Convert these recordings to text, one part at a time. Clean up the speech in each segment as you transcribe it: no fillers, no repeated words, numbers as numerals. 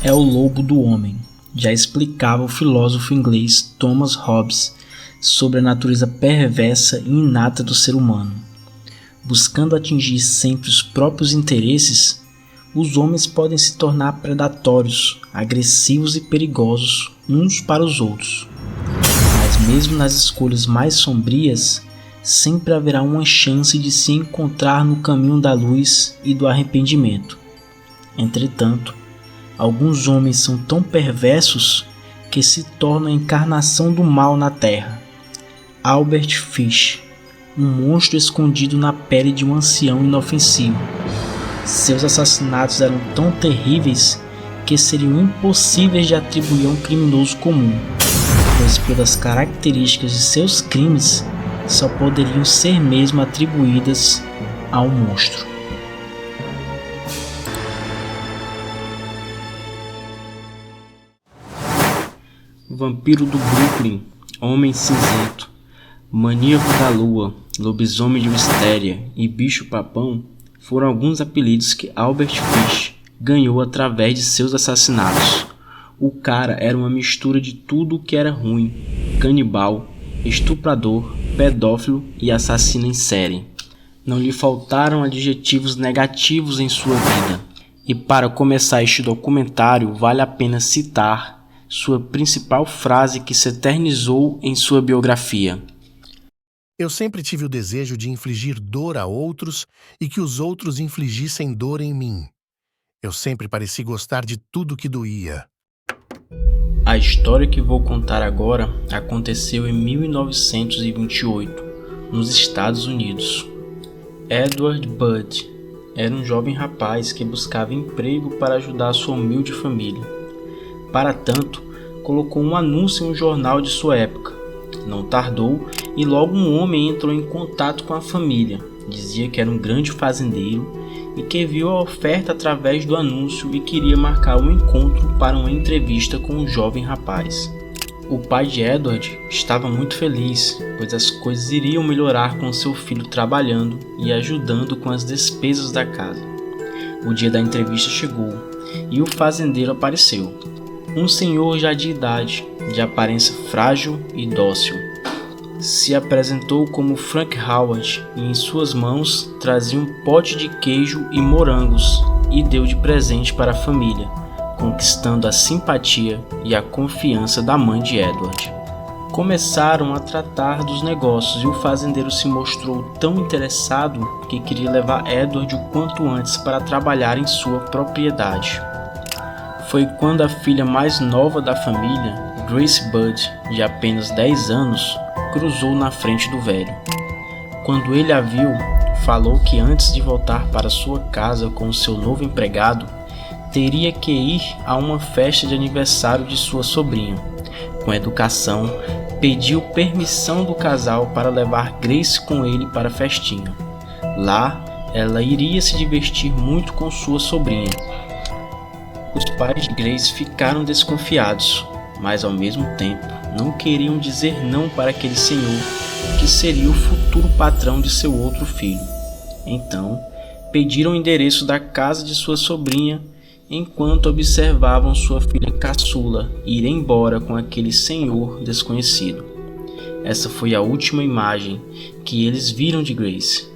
é o lobo do homem, já explicava o filósofo inglês Thomas Hobbes sobre a natureza perversa e inata do ser humano. Buscando atingir sempre os próprios interesses, os homens podem se tornar predatórios, agressivos e perigosos uns para os outros. Mas mesmo nas escolhas mais sombrias, sempre haverá uma chance de se encontrar no caminho da luz e do arrependimento. Entretanto, alguns homens são tão perversos que se tornam a encarnação do mal na Terra. Albert Fish, um monstro escondido na pele de um ancião inofensivo. Seus assassinatos eram tão terríveis que seriam impossíveis de atribuir a um criminoso comum, pois pelas características de seus crimes só poderiam ser mesmo atribuídas ao monstro. Vampiro do Brooklyn, Homem Cinzento, Maníaco da Lua, Lobisomem de Wistéria e Bicho-Papão foram alguns apelidos que Albert Fish ganhou através de seus assassinatos. O cara era uma mistura de tudo o que era ruim: canibal, estuprador, pedófilo e assassino em série. Não lhe faltaram adjetivos negativos em sua vida. E para começar este documentário, vale a pena citar sua principal frase que se eternizou em sua biografia. Eu sempre tive o desejo de infligir dor a outros e que os outros infligissem dor em mim. Eu sempre pareci gostar de tudo que doía. A história que vou contar agora aconteceu em 1928, nos Estados Unidos. Edward Budd era um jovem rapaz que buscava emprego para ajudar sua humilde família. Para tanto, colocou um anúncio em um jornal de sua época. Não tardou e logo um homem entrou em contato com a família. Dizia que era um grande fazendeiro e que viu a oferta através do anúncio e queria marcar um encontro para uma entrevista com o jovem rapaz. O pai de Edward estava muito feliz, pois as coisas iriam melhorar com seu filho trabalhando e ajudando com as despesas da casa. O dia da entrevista chegou e o fazendeiro apareceu. Um senhor já de idade, de aparência frágil e dócil. Se apresentou como Frank Howard e em suas mãos trazia um pote de queijo e morangos e deu de presente para a família, conquistando a simpatia e a confiança da mãe de Edward. Começaram a tratar dos negócios e o fazendeiro se mostrou tão interessado que queria levar Edward o quanto antes para trabalhar em sua propriedade. Foi quando a filha mais nova da família, Grace Budd, de apenas 10 anos, cruzou na frente do velho. Quando ele a viu, falou que antes de voltar para sua casa com seu novo empregado, teria que ir a uma festa de aniversário de sua sobrinha. Com educação, pediu permissão do casal para levar Grace com ele para a festinha. Lá, ela iria se divertir muito com sua sobrinha. Os pais de Grace ficaram desconfiados, mas ao mesmo tempo não queriam dizer não para aquele senhor que seria o futuro patrão de seu outro filho. Então, pediram o endereço da casa de sua sobrinha enquanto observavam sua filha caçula ir embora com aquele senhor desconhecido. Essa foi a última imagem que eles viram de Grace.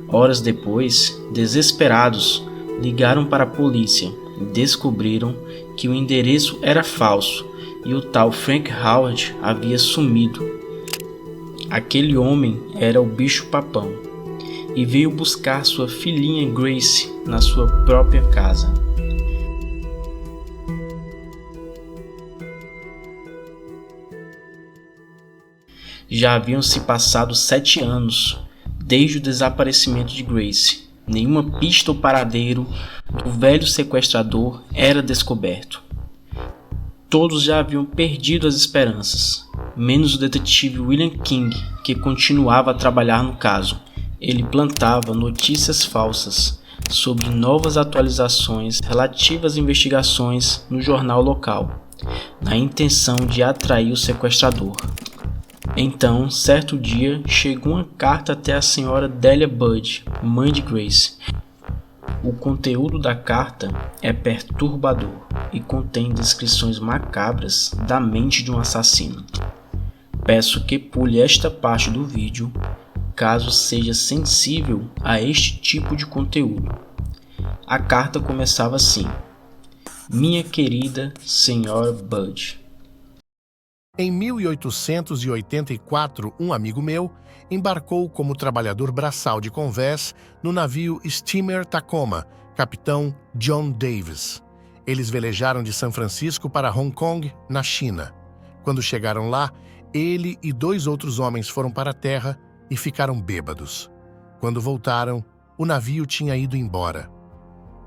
Horas depois, desesperados, ligaram para a polícia e descobriram que o endereço era falso e o tal Frank Howard havia sumido. Aquele homem era o Bicho-Papão e veio buscar sua filhinha Grace na sua própria casa. Já haviam se passado 7 anos desde o desaparecimento de Grace. Nenhuma pista ou paradeiro do velho sequestrador era descoberto. Todos já haviam perdido as esperanças, menos o detetive William King, que continuava a trabalhar no caso. Ele plantava notícias falsas sobre novas atualizações relativas às investigações no jornal local, na intenção de atrair o sequestrador. Então, certo dia, chegou uma carta até a senhora Delia Budd, mãe de Grace. O conteúdo da carta é perturbador. e contém descrições macabras da mente de um assassino. Peço que pule esta parte do vídeo, caso seja sensível a este tipo de conteúdo. A carta começava assim: Minha querida Sra. Budd. Em 1884, um amigo meu embarcou como trabalhador braçal de convés no navio Steamer Tacoma, capitão John Davis. Eles velejaram de São Francisco para Hong Kong, na China. Quando chegaram lá, ele e 2 outros homens foram para a terra e ficaram bêbados. Quando voltaram, o navio tinha ido embora.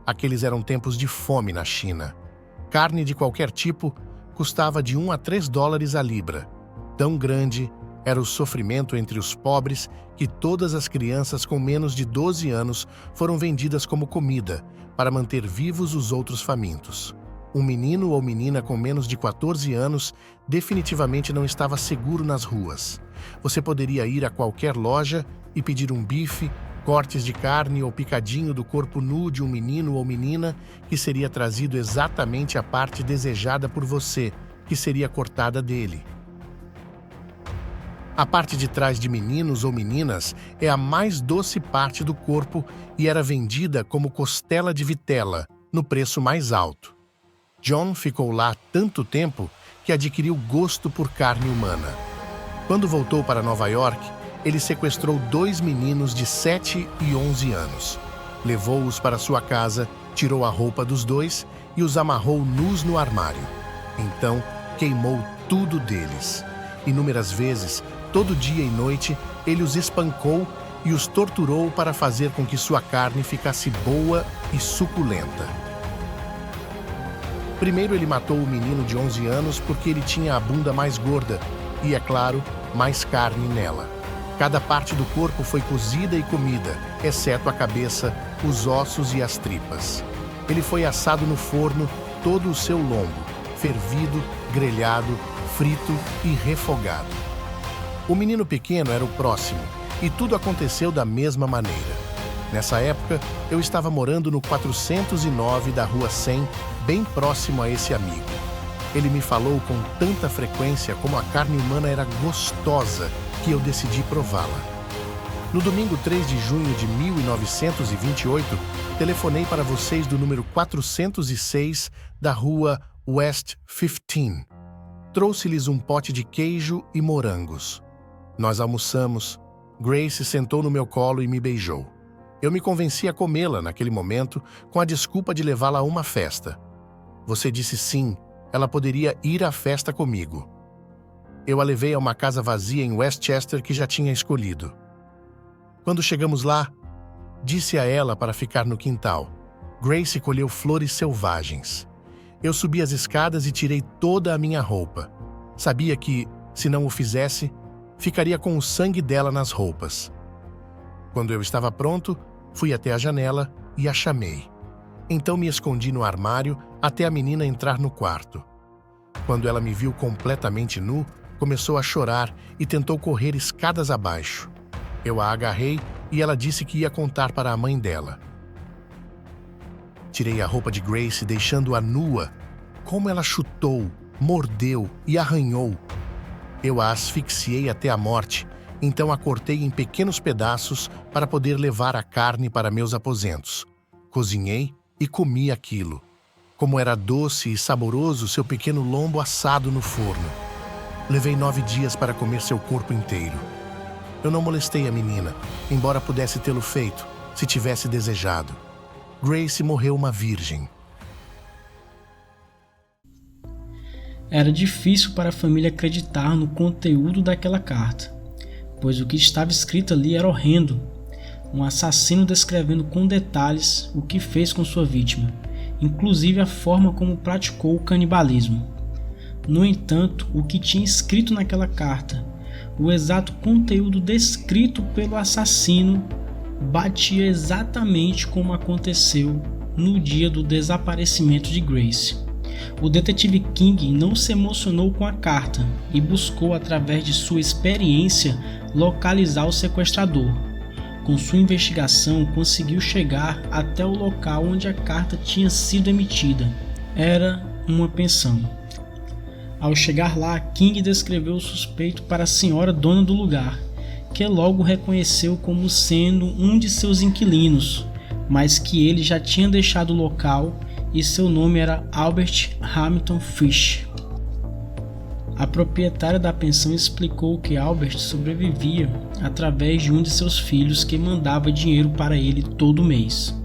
Aqueles eram tempos de fome na China. Carne de qualquer tipo custava de $1 a $3 a libra. Tão grande era o sofrimento entre os pobres que todas as crianças com menos de 12 anos foram vendidas como comida para manter vivos os outros famintos. Um menino ou menina com menos de 14 anos definitivamente não estava seguro nas ruas. Você poderia ir a qualquer loja e pedir um bife, cortes de carne ou picadinho do corpo nu de um menino ou menina que seria trazido exatamente a parte desejada por você, que seria cortada dele. A parte de trás de meninos ou meninas é a mais doce parte do corpo e era vendida como costela de vitela, no preço mais alto. John ficou lá tanto tempo que adquiriu gosto por carne humana. Quando voltou para Nova York, ele sequestrou 2 meninos de 7 e 11 anos. Levou-os para sua casa, tirou a roupa dos 2 e os amarrou nus no armário. Então, queimou tudo deles. Inúmeras vezes, todo dia e noite, ele os espancou e os torturou para fazer com que sua carne ficasse boa e suculenta. Primeiro ele matou o menino de 11 anos porque ele tinha a bunda mais gorda e, é claro, mais carne nela. Cada parte do corpo foi cozida e comida, exceto a cabeça, os ossos e as tripas. Ele foi assado no forno todo o seu lombo, fervido, grelhado, frito e refogado. O menino pequeno era o próximo, e tudo aconteceu da mesma maneira. Nessa época, eu estava morando no 409 da Rua 100, bem próximo a esse amigo. Ele me falou com tanta frequência como a carne humana era gostosa que eu decidi prová-la. No domingo 3 de junho de 1928, telefonei para vocês do número 406 da Rua West 15. Trouxe-lhes um pote de queijo e morangos. Nós almoçamos. Grace sentou no meu colo e me beijou. Eu me convenci a comê-la naquele momento com a desculpa de levá-la a uma festa. Você disse sim, ela poderia ir à festa comigo. Eu a levei a uma casa vazia em Westchester que já tinha escolhido. Quando chegamos lá, disse a ela para ficar no quintal. Grace colheu flores selvagens. Eu subi as escadas e tirei toda a minha roupa. Sabia que, se não o fizesse, ficaria com o sangue dela nas roupas. Quando eu estava pronto, fui até a janela e a chamei. Então me escondi no armário até a menina entrar no quarto. Quando ela me viu completamente nu, começou a chorar e tentou correr escadas abaixo. Eu a agarrei e ela disse que ia contar para a mãe dela. Tirei a roupa de Grace, deixando-a nua. Como ela chutou, mordeu e arranhou. Eu a asfixiei até a morte, então a cortei em pequenos pedaços para poder levar a carne para meus aposentos. Cozinhei e comi aquilo. Como era doce e saboroso seu pequeno lombo assado no forno. Levei 9 dias para comer seu corpo inteiro. Eu não molestei a menina, embora pudesse tê-lo feito, se tivesse desejado. Grace morreu uma virgem. Era difícil para a família acreditar no conteúdo daquela carta, pois o que estava escrito ali era horrendo. Um assassino descrevendo com detalhes o que fez com sua vítima, inclusive a forma como praticou o canibalismo. No entanto, o que tinha escrito naquela carta, o exato conteúdo descrito pelo assassino, batia exatamente como aconteceu no dia do desaparecimento de Grace. O detetive King não se emocionou com a carta e buscou, através de sua experiência, localizar o sequestrador. Com sua investigação, conseguiu chegar até o local onde a carta tinha sido emitida. Era uma pensão. Ao chegar lá, King descreveu o suspeito para a senhora dona do lugar, que logo reconheceu como sendo um de seus inquilinos, mas que ele já tinha deixado o local e seu nome era Albert Hamilton Fish. A proprietária da pensão explicou que Albert sobrevivia através de um de seus filhos que mandava dinheiro para ele todo mês,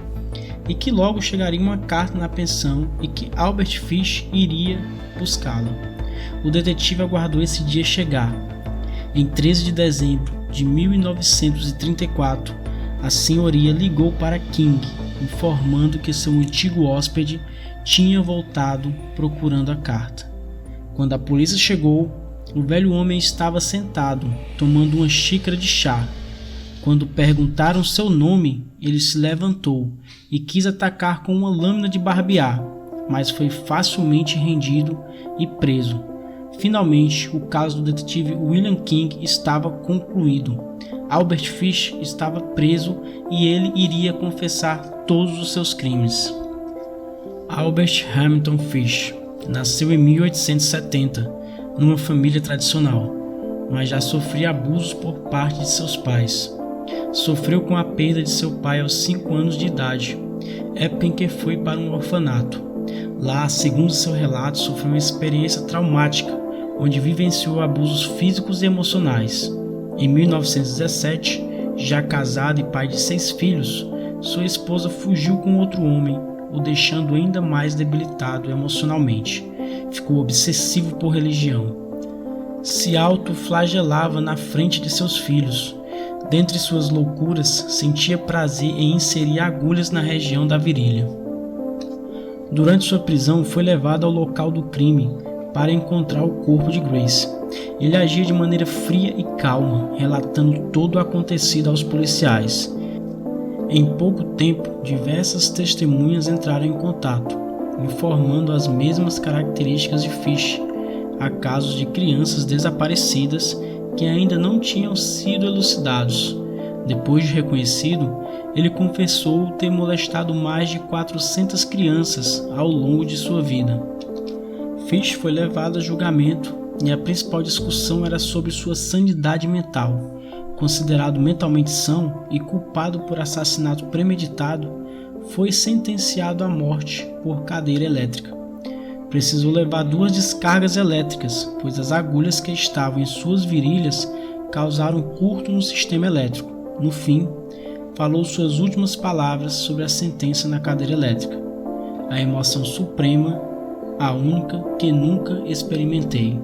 e que logo chegaria uma carta na pensão e que Albert Fish iria buscá-la. O detetive aguardou esse dia chegar. Em 13 de dezembro de 1934, a senhoria ligou para King, informando que seu antigo hóspede tinha voltado procurando a carta. Quando a polícia chegou, o velho homem estava sentado, tomando uma xícara de chá. Quando perguntaram seu nome, ele se levantou e quis atacar com uma lâmina de barbear, mas foi facilmente rendido e preso. Finalmente, o caso do detetive William King estava concluído. Albert Fish estava preso e ele iria confessar todos os seus crimes. Albert Hamilton Fish nasceu em 1870, numa família tradicional, mas já sofria abusos por parte de seus pais. Sofreu com a perda de seu pai aos 5 anos de idade, época em que foi para um orfanato. Lá, segundo seu relato, sofreu uma experiência traumática, onde vivenciou abusos físicos e emocionais. Em 1917, já casado e pai de 6 filhos, sua esposa fugiu com outro homem, o deixando ainda mais debilitado emocionalmente. Ficou obsessivo por religião. Se autoflagelava na frente de seus filhos. Dentre suas loucuras, sentia prazer em inserir agulhas na região da virilha. Durante sua prisão, foi levado ao local do crime para encontrar o corpo de Grace. Ele agia de maneira fria e calma, relatando todo o acontecido aos policiais. Em pouco tempo, diversas testemunhas entraram em contato, informando as mesmas características de Fish, a casos de crianças desaparecidas que ainda não tinham sido elucidados. Depois de reconhecido, ele confessou ter molestado mais de 400 crianças ao longo de sua vida. Fish foi levado a julgamento e a principal discussão era sobre sua sanidade mental. Considerado mentalmente são e culpado por assassinato premeditado, foi sentenciado à morte por cadeira elétrica. Precisou levar 2 descargas elétricas, pois as agulhas que estavam em suas virilhas causaram curto no sistema elétrico. No fim, falou suas últimas palavras sobre a sentença na cadeira elétrica. A emoção suprema, a única que nunca experimentei.